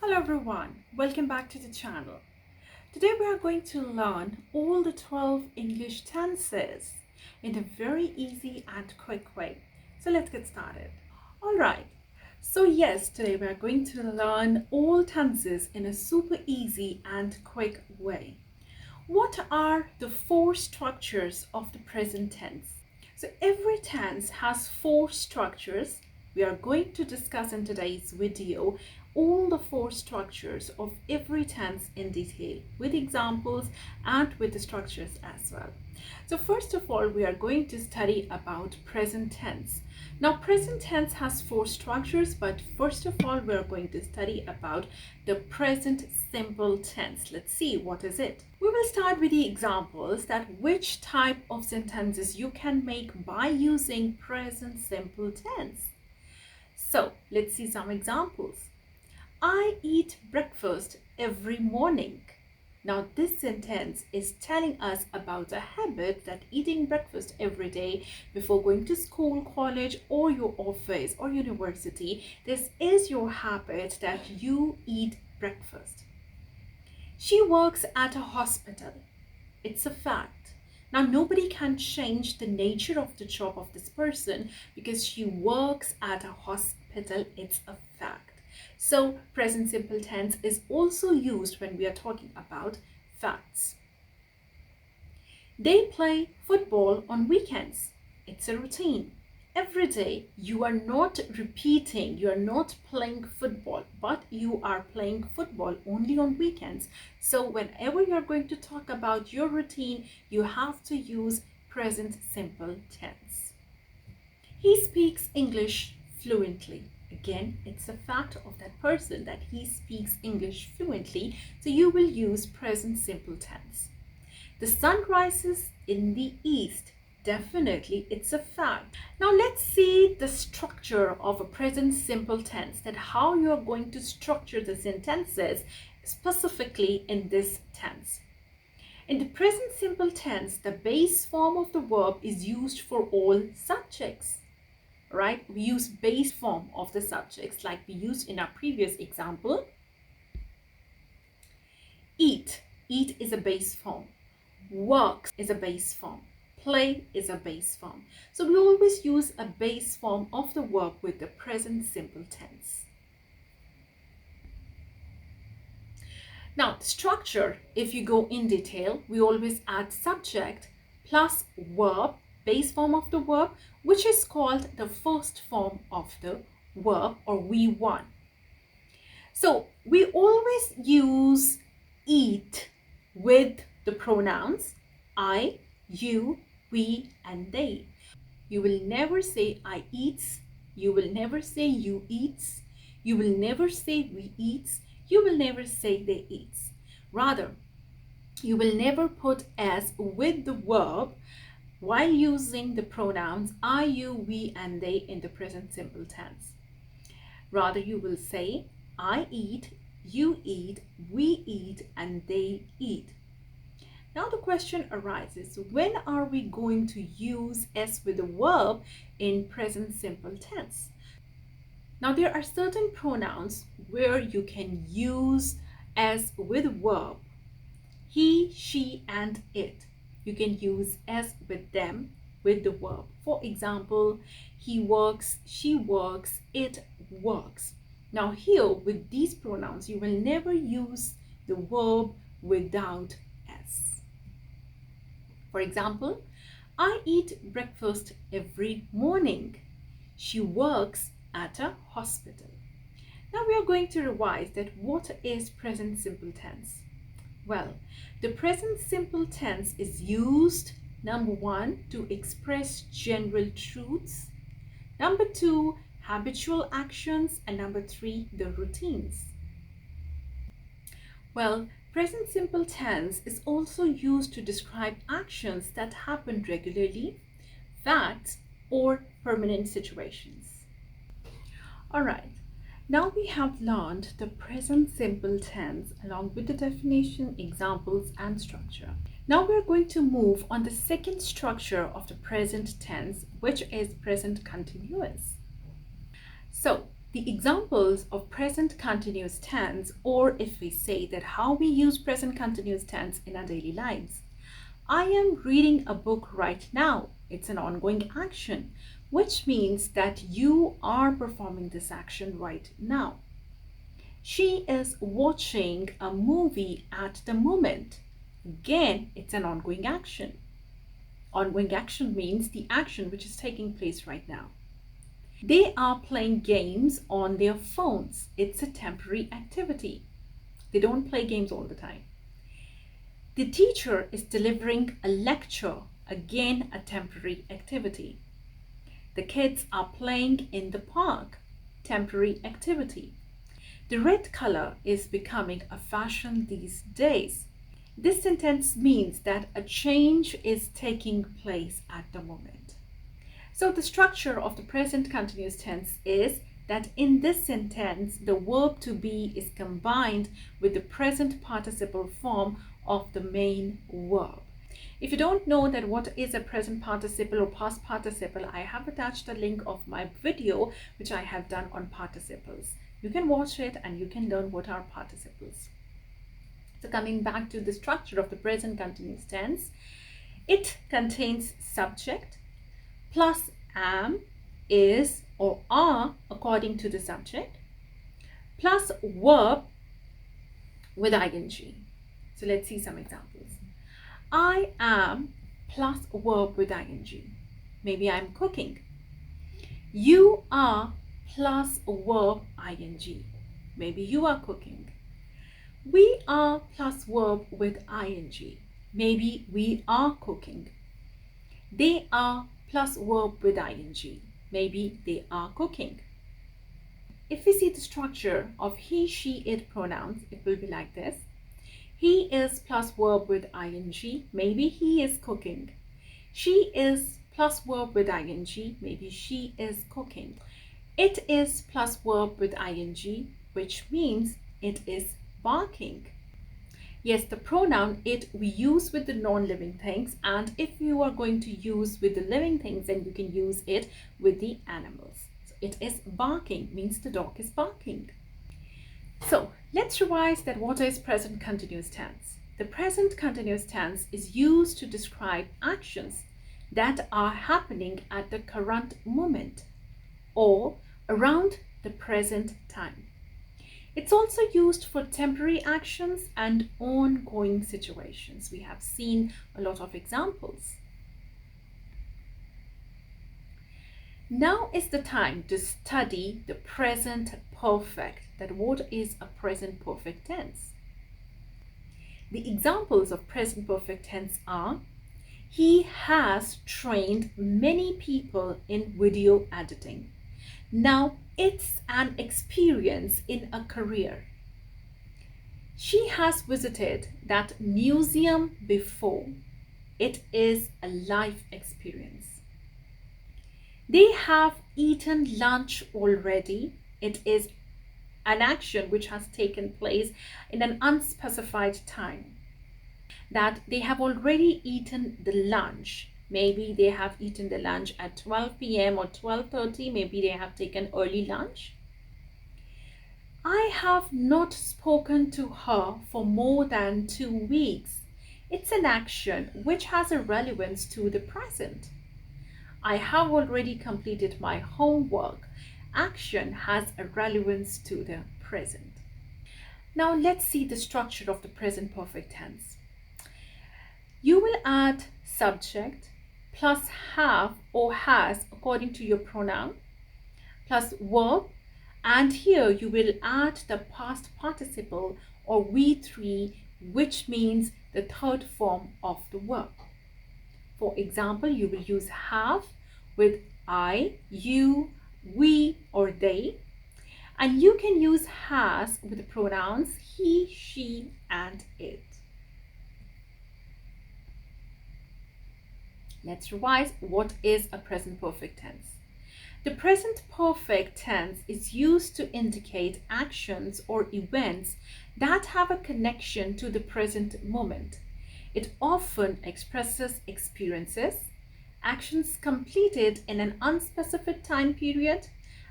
Hello everyone, welcome back to the channel. Today we are going to learn all the 12 English tenses in a very easy and quick way. So let's get started. Alright, so yes, today we are going to learn all tenses in a super easy and quick way. What are the four structures of the present tense? So every tense has four structures. We are going to discuss in today's video all the four structures of every tense in detail with examples and with the structures as well. So first of all, we are going to study about present tense. Now present tense has four structures, but first of all we are going to study about the present simple tense. Let's see what is it. We will start with the examples that which type of sentences you can make by using present simple tense. So let's see some examples. I eat breakfast every morning. Now this sentence is telling us about a habit that eating breakfast every day before going to school, college or your office or university. This is your habit that you eat breakfast. She works at a hospital. It's a fact. Now nobody can change the nature of the job of this person because she works at a hospital. It's a fact. So present simple tense is also used when we are talking about facts. They play football on weekends. It's a routine. Every day you are not repeating, you are not playing football, but you are playing football only on weekends. So whenever you are going to talk about your routine, you have to use present simple tense. He speaks English fluently. Again, it's a fact of that person that he speaks English fluently, so you will use present simple tense. The sun rises in the east. Definitely, it's a fact. Now let's see the structure of a present simple tense, that how you are going to structure the sentences specifically in this tense. In the present simple tense, the base form of the verb is used for all subjects. Right? We use base form of the subjects like we used in our previous example. Eat. Eat is a base form. Works is a base form. Play is a base form. So we always use a base form of the verb with the present simple tense. Now, structure, if you go in detail, we always add subject plus verb, base form of the verb, which is called the first form of the verb, or V1. So we always use eat with the pronouns I, you, we, and they. You will never say I eats. You will never say you eats. You will never say we eats. You will never say they eats. Rather, you will never put s with the verb while using the pronouns I, you, we, and they in the present simple tense. Rather, you will say I eat, you eat, we eat, and they eat. Now the question arises, when are we going to use s with the verb in present simple tense? Now there are certain pronouns where you can use s with verb. He, she, and it. You can use s with them with the verb. For example, he works, she works, it works. Now here with these pronouns, you will never use the verb without s. For example, I eat breakfast every morning. She works at a hospital. Now we are going to revise that what is present simple tense. Well, the present simple tense is used, number one, to express general truths, number two, habitual actions, and number three, the routines. Well, present simple tense is also used to describe actions that happen regularly, facts, or permanent situations. All right. Now we have learned the present simple tense along with the definition, examples, and structure. Now we are going to move on the second structure of the present tense, which is present continuous. So The examples of present continuous tense, or if we say that how we use present continuous tense in our daily lives. I am reading a book right now. It's an ongoing action, which means that you are performing this action right now. She is watching a movie at the moment. Again, it's an ongoing action. Ongoing action means the action which is taking place right now. They are playing games on their phones. It's a temporary activity. They don't play games all the time. The teacher is delivering a lecture. Again, a temporary activity. The kids are playing in the park. Temporary activity. The red color is becoming a fashion these days. This sentence means that a change is taking place at the moment. So the structure of the present continuous tense is that in this sentence, the verb to be is combined with the present participle form of the main verb. If you don't know that what is a present participle or past participle, I have attached a link of my video which I have done on participles. You can watch it and you can learn what are participles. So coming back to the structure of the present continuous tense, it contains subject plus am, is or are according to the subject, plus verb with ing. So let's see some examples. I am plus verb with ing. Maybe I'm cooking. You are plus verb ing. Maybe you are cooking. We are plus verb with ing. Maybe we are cooking. They are plus verb with ing. Maybe they are cooking. If we see the structure of he, she, it pronouns, it will be like this. He is plus verb with ing. Maybe he is cooking. She is plus verb with ing. Maybe she is cooking. It is plus verb with ing, which means it is barking. Yes, the pronoun it we use with the non-living things, and if you are going to use with the living things, then you can use it with the animals. So it is barking means the dog is barking. So let's revise that what is present continuous tense. The present continuous tense is used to describe actions that are happening at the current moment or around the present time. It's also used for temporary actions and ongoing situations. We have seen a lot of examples. Now is the time to study the present perfect. That what is a present perfect tense? The examples of present perfect tense are: he has trained many people in video editing. Now it's an experience in a career. She has visited that museum before. It is a life experience. They have eaten lunch already. It is an action which has taken place in an unspecified time. That they have already eaten the lunch. Maybe they have eaten the lunch at 12 p.m. or 12:30. Maybe they have taken early lunch. I have not spoken to her for more than 2 weeks. It's an action which has a relevance to the present. I have already completed my homework. Action has a relevance to the present. Now let's see the structure of the present perfect tense. You will add subject plus have or has according to your pronoun plus verb, and here you will add the past participle or V3, which means the third form of the verb. For example, you will use have with I, you, we or they, and you can use has with the pronouns he, she and it. Let's revise what is a present perfect tense. The present perfect tense is used to indicate actions or events that have a connection to the present moment. It often expresses experiences, actions completed in an unspecified time period,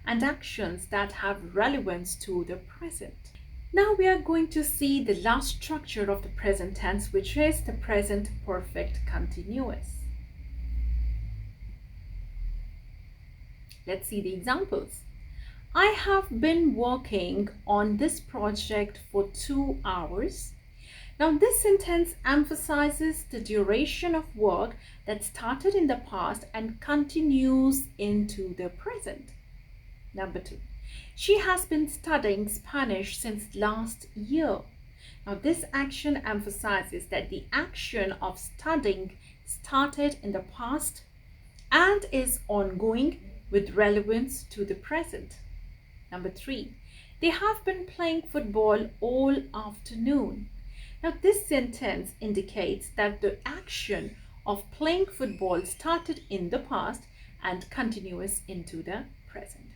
and actions that have relevance to the present. Now we are going to see the last structure of the present tense, which is the present perfect continuous. Let's see the examples. I have been working on this project for 2 hours. Now this sentence emphasizes the duration of work that started in the past and continues into the present. Number 2. She has been studying Spanish since last year. Now this action emphasizes that the action of studying started in the past and is ongoing with relevance to the present. Number 3. They have been playing football all afternoon. Now this sentence indicates that the action of playing football started in the past and continues into the present.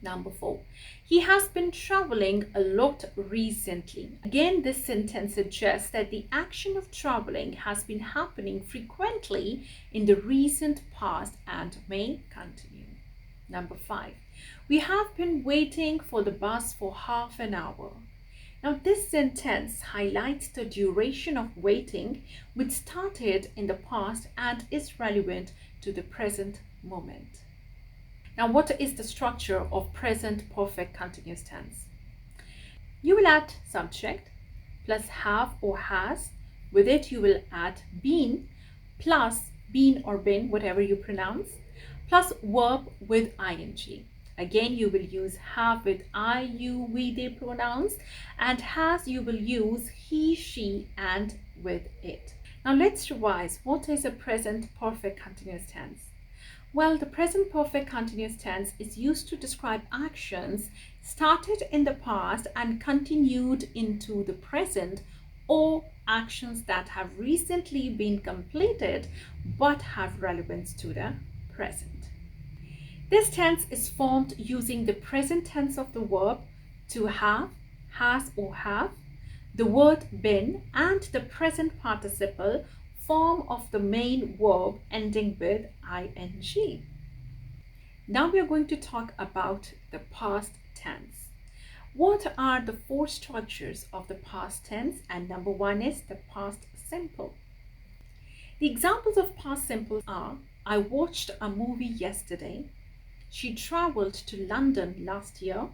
Number 4. He has been traveling a lot recently. Again, this sentence suggests that the action of traveling has been happening frequently in the recent past and may continue. Number 5. We have been waiting for the bus for half an hour. Now this sentence highlights the duration of waiting, which started in the past and is relevant to the present moment. Now, what is the structure of present perfect continuous tense? You will add subject plus have or has. With it, you will add been plus been or been, whatever you pronounce, plus verb with ing. Again, you will use have with I, you, we, they pronouns, and has you will use he, she, and with it. Now, let's revise. What is a present perfect continuous tense? Well, the present perfect continuous tense is used to describe actions started in the past and continued into the present, or actions that have recently been completed but have relevance to the present. This tense is formed using the present tense of the verb to have, has or have, the word been, and the present participle form of the main verb ending with ing. Now we are going to talk about the past tense. What are the 4 structures of the past tense? And number 1 is the past simple. The examples of past simple are: I watched a movie yesterday. She traveled to London last year.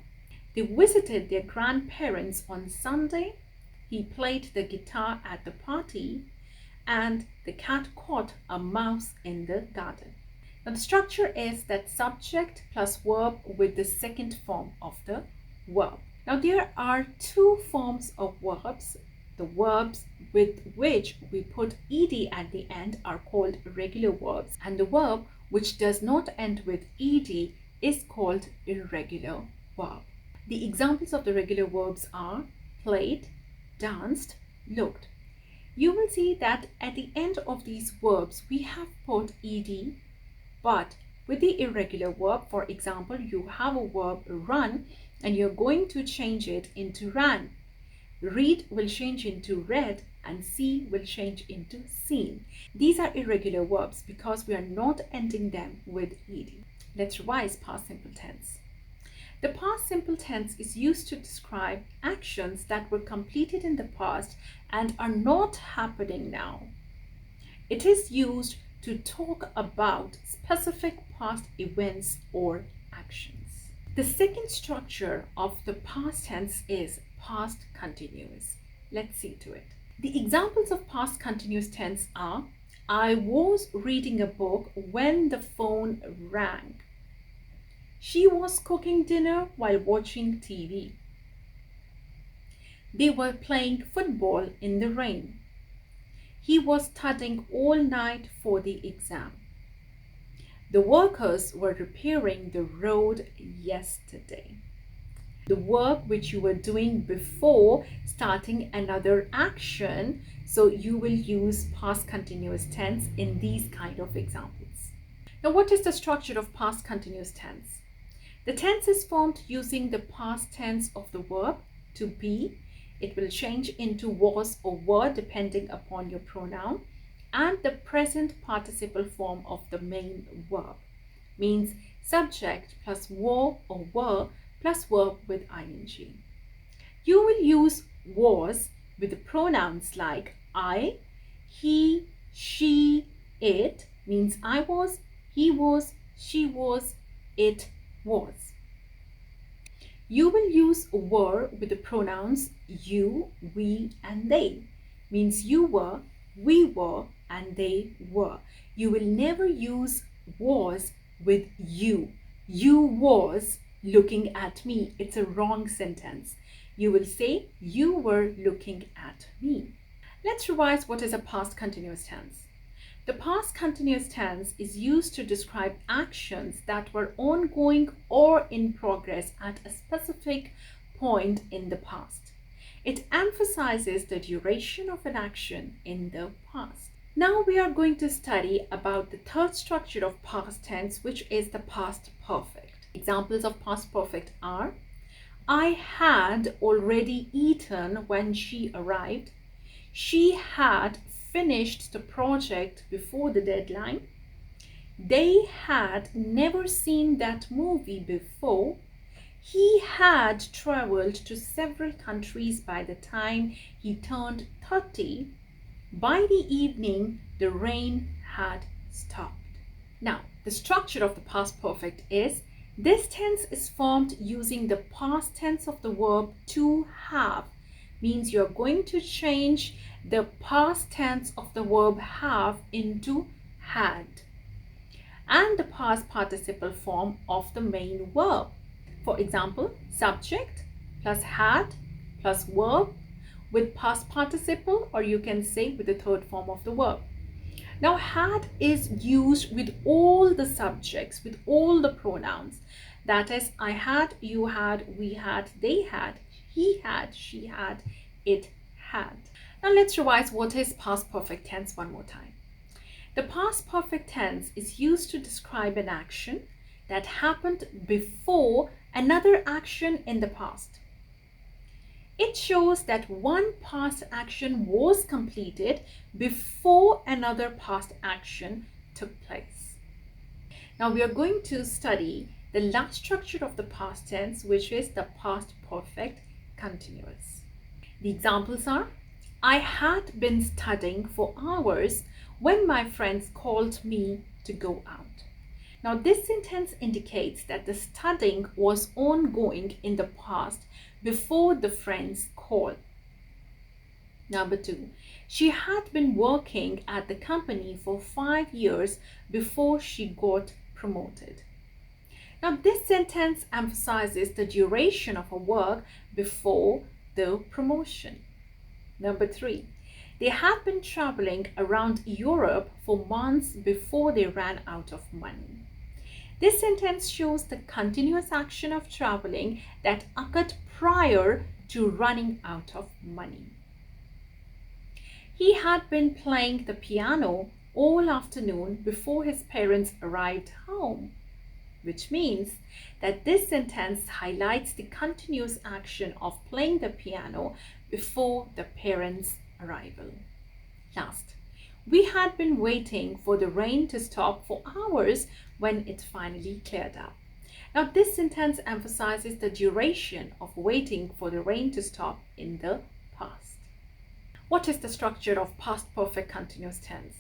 They visited their grandparents on Sunday. He played the guitar at the party. And the cat caught a mouse in the garden. Now the structure is that subject plus verb with the second form of the verb. Now there are 2 forms of verbs. The verbs with which we put ed at the end are called regular verbs, and the verb which does not end with ed is called irregular verb. The examples of the regular verbs are played, danced, looked. You will see that at the end of these verbs, we have put ed, but with the irregular verb, for example, you have a verb run and you're going to change it into ran. Read will change into read and see will change into seen. These are irregular verbs because we are not ending them with ed. Let's revise past simple tense. The past simple tense is used to describe actions that were completed in the past and are not happening now. It is used to talk about specific past events or actions. The second structure of the past tense is past continuous. Let's see to it. The examples of past continuous tense are: I was reading a book when the phone rang. She was cooking dinner while watching TV. They were playing football in the rain. He was studying all night for the exam. The workers were repairing the road yesterday. The work which you were doing before starting another action, so you will use past continuous tense in these kind of examples. Now, what is the structure of past continuous tense? The tense is formed using the past tense of the verb to be. It will change into was or were depending upon your pronoun, and the present participle form of the main verb. Means subject plus or were plus verb with ing. You will use was with the pronouns like I, he, she, it, means I was, he was, she was, it was. You will use were with the pronouns you, we, and they, means you were, we were, and they were. You will never use was with you. You was looking at me. It's a wrong sentence. You will say you were looking at me. Let's revise what is a past continuous tense. The past continuous tense is used to describe actions that were ongoing or in progress at a specific point in the past. It emphasizes the duration of an action in the past. Now we are going to study about the third structure of past tense, which is the past perfect. Examples of past perfect are: I had already eaten when she arrived. She had finished the project before the deadline. They had never seen that movie before. He had traveled to several countries by the time he turned 30. By the evening, the rain had stopped. Now, the structure of the past perfect is: this tense is formed using the past tense of the verb to have. Means you're going to change the past tense of the verb have into had, and the past participle form of the main verb. For example, subject plus had plus verb with past participle, or you can say with the third form of the verb. Now, had is used with all the subjects, with all the pronouns. That is, I had, you had, we had, they had, he had, she had, it had. Now let's revise what is past perfect tense one more time. The past perfect tense is used to describe an action that happened before another action in the past. It shows that one past action was completed before another past action took place. Now we are going to study the last structure of the past tense, which is the past perfect continuous. The examples are: I had been studying for hours when my friends called me to go out. Now this sentence indicates that the studying was ongoing in the past before the friends called. Number 2, she had been working at the company for 5 years before she got promoted. Now this sentence emphasizes the duration of her work before the promotion. Number 3, they had been traveling around Europe for months before they ran out of money. This sentence shows the continuous action of traveling that occurred prior to running out of money. He had been playing the piano all afternoon before his parents arrived home, which means that this sentence highlights the continuous action of playing the piano before the parents' arrival. Last, we had been waiting for the rain to stop for hours when it finally cleared up. Now this sentence emphasizes the duration of waiting for the rain to stop in the past. What is the structure of past perfect continuous tense?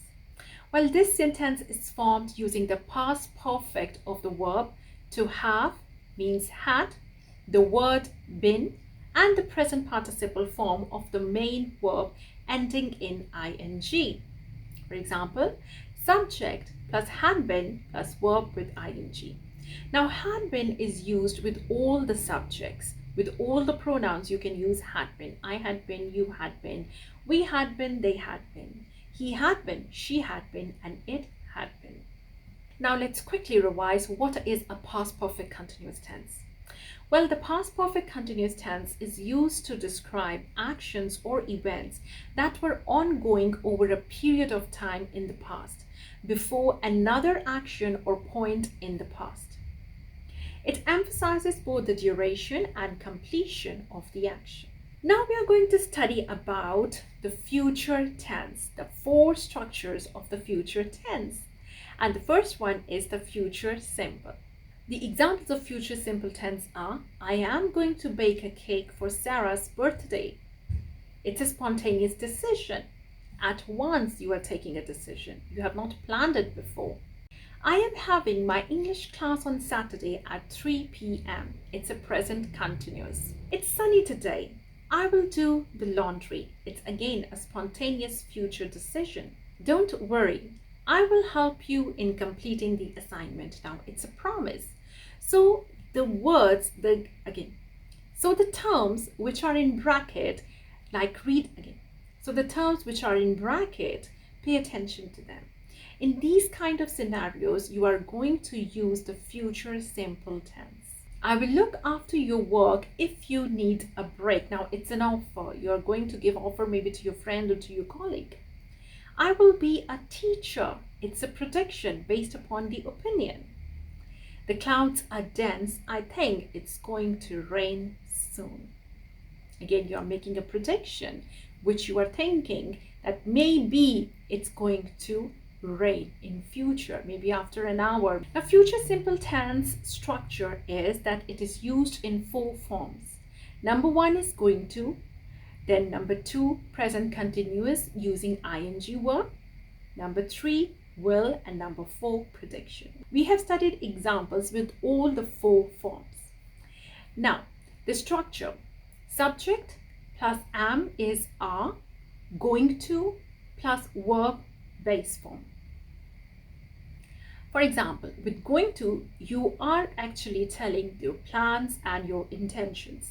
Well, this sentence is formed using the past perfect of the verb to have, means had, the word been, and the present participle form of the main verb ending in ing. For example, subject plus had been plus verb with ing. Now, had been is used with all the subjects. With all the pronouns, you can use had been. I had been, you had been, we had been, they had been, he had been, she had been, and it had been. Now, let's quickly revise what is a past perfect continuous tense. Well, the past perfect continuous tense is used to describe actions or events that were ongoing over a period of time in the past, before another action or point in the past. It emphasizes both the duration and completion of the action. Now we are going to study about the future tense, the 4 structures of the future tense. And the first one is the future simple. The examples of future simple tense are: I am going to bake a cake for Sarah's birthday. It's a spontaneous decision. At once you are taking a decision. You have not planned it before. I am having my English class on Saturday at 3 p.m. It's a present continuous. It's sunny today. I will do the laundry. It's again a spontaneous future decision. Don't worry. I will help you in completing the assignment. Now it's a promise. So the words, the terms which are in bracket, like read again. So the terms which are in bracket, pay attention to them. In these kind of scenarios, you are going to use the future simple tense. I will look after your work if you need a break. Now it's an offer. You are going to give offer maybe to your friend or to your colleague. I will be a teacher. It's a prediction based upon the opinion. The clouds are dense. I think it's going to rain soon. Again, you are making a prediction which you are thinking that maybe it's going to rain in future, maybe after an hour. A future simple tense structure is that it is used in 4 forms. Number 1 is going to, then number 2 present continuous using ing verb, number 3 will, and number 4 prediction. We have studied examples with all the 4 forms. Now the structure: subject plus am is are, going to plus verb base form. For example, with going to, you are actually telling your plans and your intentions.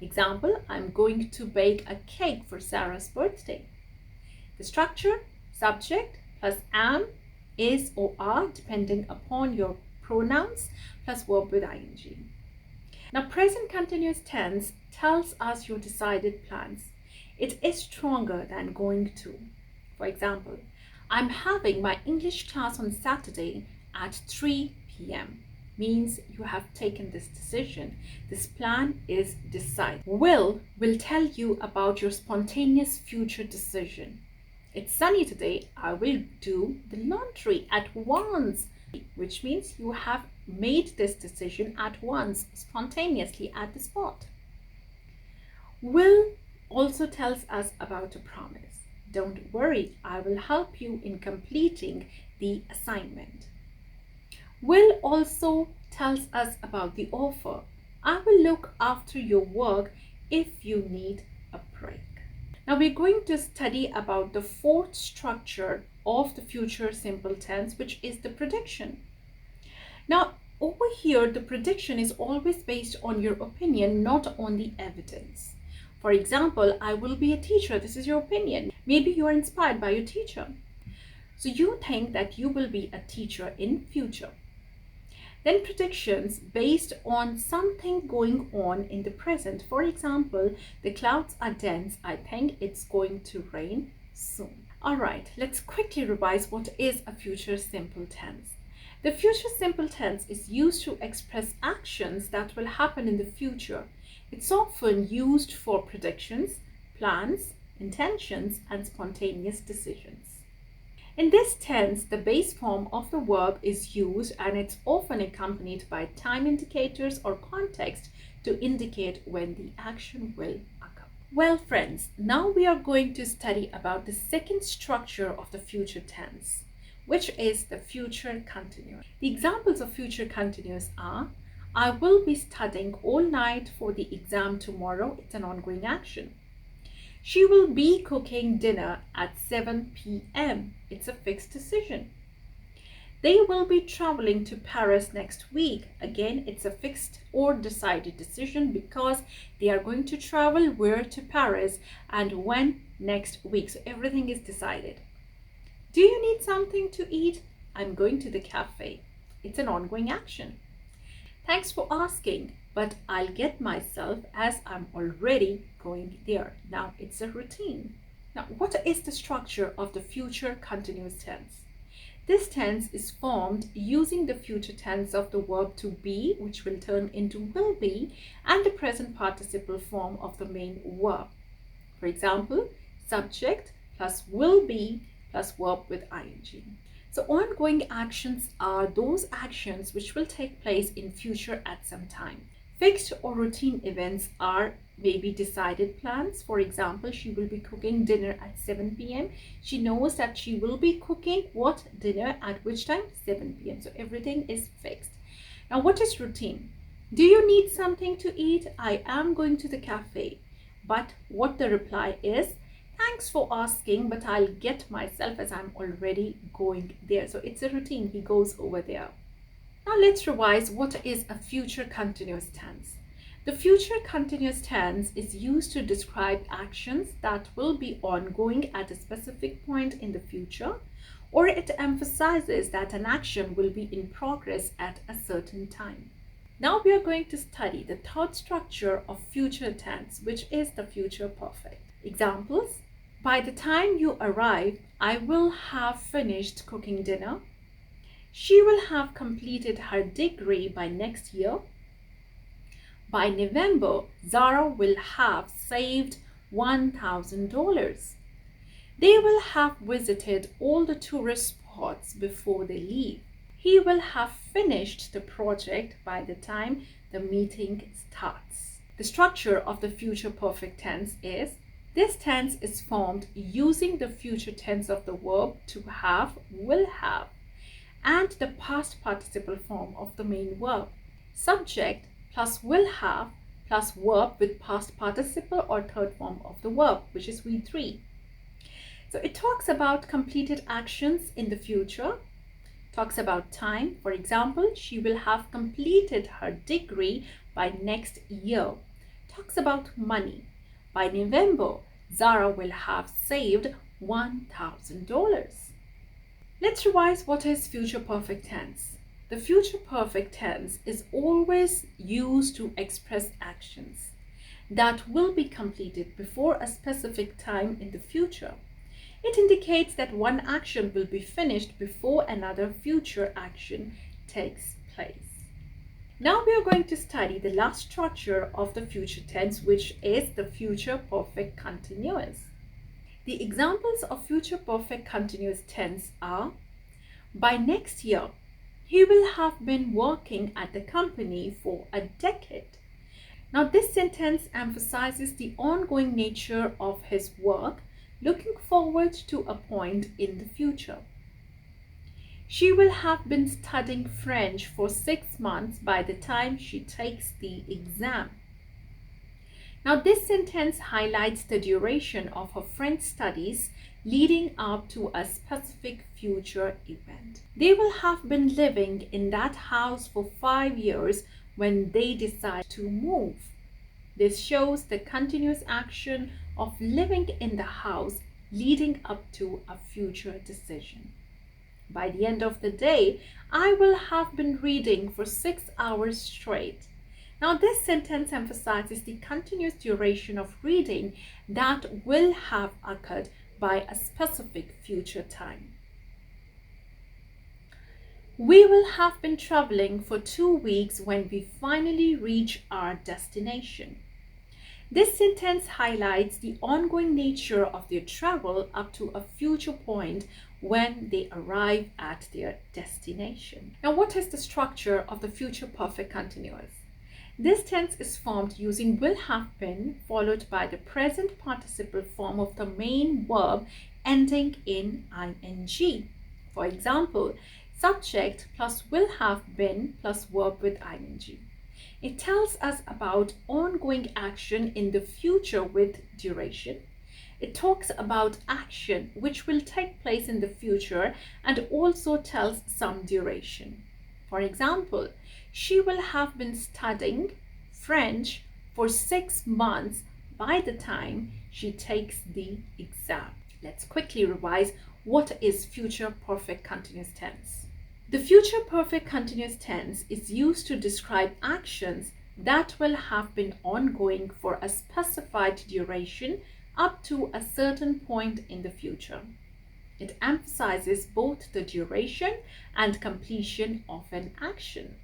Example, I'm going to bake a cake for Sarah's birthday. The structure: subject plus am, is or are, depending upon your pronouns, plus verb with ing. Now present continuous tense tells us your decided plans. It is stronger than going to. For example, I'm having my English class on Saturday at 3 p.m. means you have taken this decision. This plan is decided. Will tell you about your spontaneous future decision. It's sunny today. I will do the laundry at once, which means you have made this decision at once, spontaneously at the spot. Will also tells us about a promise. Don't worry, I will help you in completing the assignment. Will also tells us about the offer. I will look after your work if you need a break. Now we're going to study about the 4th structure of the future simple tense, which is the prediction. Now over here, the prediction is always based on your opinion, not on the evidence. For example, I will be a teacher. This is your opinion. Maybe you are inspired by your teacher. So you think that you will be a teacher in future. Then predictions based on something going on in the present. For example, the clouds are dense. I think it's going to rain soon. All right, let's quickly revise what is a future simple tense. The future simple tense is used to express actions that will happen in the future. It's often used for predictions, plans, intentions, and spontaneous decisions. In this tense, the base form of the verb is used, and it's often accompanied by time indicators or context to indicate when the action will occur. Well, friends, now we are going to study about the 2nd structure of the future tense, which is the future continuous. The examples of future continuous are: I will be studying all night for the exam tomorrow. It's an ongoing action. She will be cooking dinner at 7 p.m. It's a fixed decision. They will be traveling to Paris next week. Again, it's a fixed or decided decision because they are going to travel where to Paris and when next week. So everything is decided. Do you need something to eat? I'm going to the cafe. It's an ongoing action. Thanks for asking, but I'll get myself as I'm already going there. Now it's a routine. Now, what is the structure of the future continuous tense? This tense is formed using the future tense of the verb to be, which will turn into will be, and the present participle form of the main verb. For example, subject plus will be plus verb with ing. So ongoing actions are those actions which will take place in future at some time. Fixed or routine events are maybe decided plans. For example, she will be cooking dinner at 7 p.m. She knows that she will be cooking what dinner at which time? 7 p.m. So everything is fixed. Now, what is routine? Do you need something to eat? I am going to the cafe. But what the reply is, thanks for asking, but I'll get myself as I'm already going there. So it's a routine. He goes over there. Now let's revise what is a future continuous tense. The future continuous tense is used to describe actions that will be ongoing at a specific point in the future, or it emphasizes that an action will be in progress at a certain time. Now we are going to study the third structure of future tense, which is the future perfect. Examples: by the time you arrive, I will have finished cooking dinner. She will have completed her degree by next year. By November, Zara will have saved $1,000. They will have visited all the tourist spots before they leave. He will have finished the project by the time the meeting starts. The structure of the future perfect tense is: this tense is formed using the future tense of the verb to have, will have, and the past participle form of the main verb. Subject plus will have plus verb with past participle or third form of the verb, which is we3. So it talks about completed actions in the future, talks about time. For example, she will have completed her degree by next year. Talks about money. By November, Zara will have saved $1,000. Let's revise what is future perfect tense. The future perfect tense is always used to express actions that will be completed before a specific time in the future. It indicates that one action will be finished before another future action takes place. Now we are going to study the last structure of the future tense, which is the future perfect continuous. The examples of future perfect continuous tense are: by next year, he will have been working at the company for a decade. Now this sentence emphasizes the ongoing nature of his work, looking forward to a point in the future. She will have been studying French for 6 months by the time she takes the exam. Now this sentence highlights the duration of her French studies leading up to a specific future event. They will have been living in that house for 5 years when they decide to move. This shows the continuous action of living in the house leading up to a future decision. By the end of the day, I will have been reading for 6 hours straight. Now this sentence emphasizes the continuous duration of reading that will have occurred by a specific future time. We will have been traveling for 2 weeks when we finally reach our destination. This sentence highlights the ongoing nature of their travel up to a future point when they arrive at their destination. Now, what is the structure of the future perfect continuous? This tense is formed using will have been followed by the present participle form of the main verb ending in ing. For example, subject plus will have been plus verb with ing. It tells us about ongoing action in the future with duration. It talks about action which will take place in the future and also tells some duration. For example, she will have been studying French for 6 months by the time she takes the exam. Let's quickly revise what is future perfect continuous tense. The future perfect continuous tense is used to describe actions that will have been ongoing for a specified duration up to a certain point in the future. It emphasizes both the duration and completion of an action.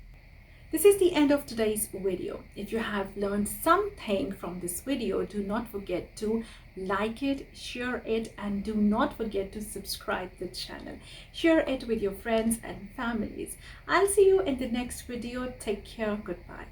This is the end of today's video. If you have learned something from this video, do not forget to like it, share it, and do not forget to subscribe the channel. Share it with your friends and families. I'll see you in the next video. Take care. Goodbye.